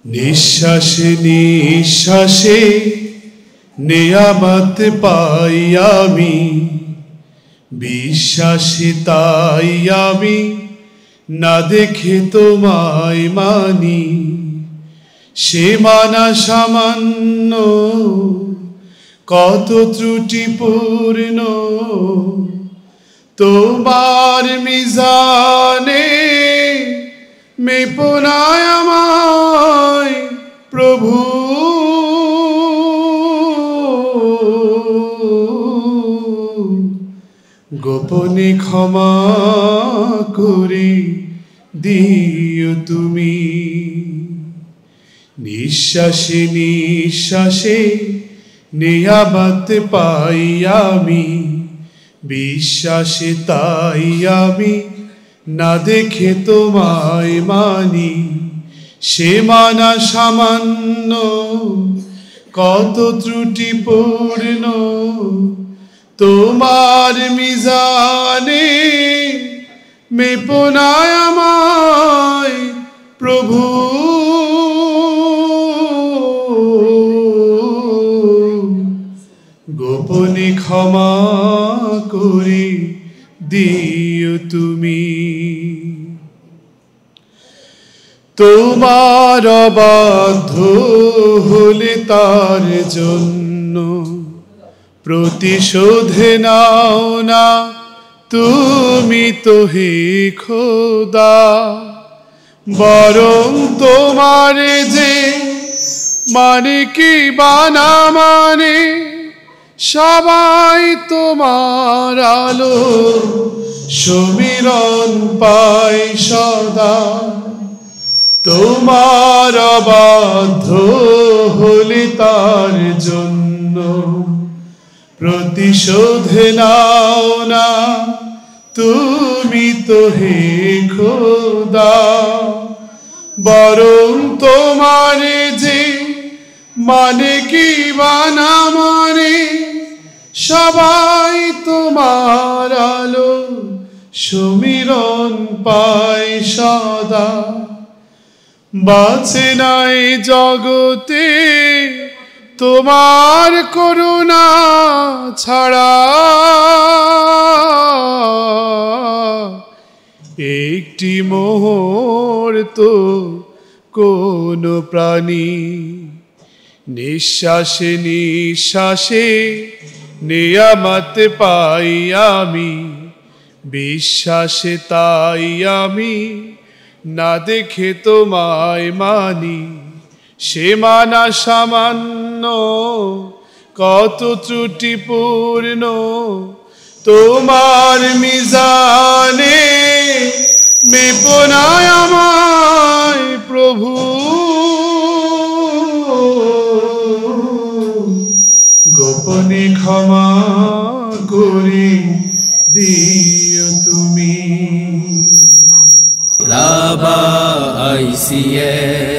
নিঃশ্বাসে নিঃশ্বাসে নেয়ামত পাই আমি, বিশ্বাসে তাই আমি না দেখে তোমায় মানি। সে মানা সামান্য, কত ত্রুটিপূর্ণ, তোমার মিজানে মেপো না আমায় প্রভু। গোপনে ক্ষমা করে দিও তুমি। নিঃশ্বাসে নিঃশ্বাসে নেয়ামত পাই আমি, বিশ্বাসে তাই আমি না দেখে তোমায় মানি। সে মানা সামান্য, কত ত্রুটিপূর্ণ, তোমার মিজানে মেপো না আমায় প্রভু। গোপনে ক্ষমা করে দিও তুমি। তোমার অবাধ্য হলে তার জন্য প্রতিশোধ নাও না তুমি তো হে খোদা। বরং তোমারে যে মানে কি বানা মানে, সবাই তোমার আলো সমীরণ পায় সদা। তোমার অবাধ্য হলে তার জন্য প্রতিশোধ নাও না তুমি তো হে খোদা। বরং তোমারে যে মানে কি বানা মানে, সবাই তোমার আলো সমীরণ পায় সদা। বাঁচে নাই জগতে তোমার করুণা ছাড়া, একটি মুহূর্ত কোন প্রাণী। নিঃশ্বাসে নিঃশ্বাসে নেয়ামত পাই আমি, বিশ্বাসে তাই আমি না দেখে তোমায় মানি। সে মানা সামান্য, কত ত্রুটিপূর্ণ, তোমার মিজানে মেপো না আমায় প্রভু। গোপনে ক্ষমা করে দিও তুমি। লাবা ICS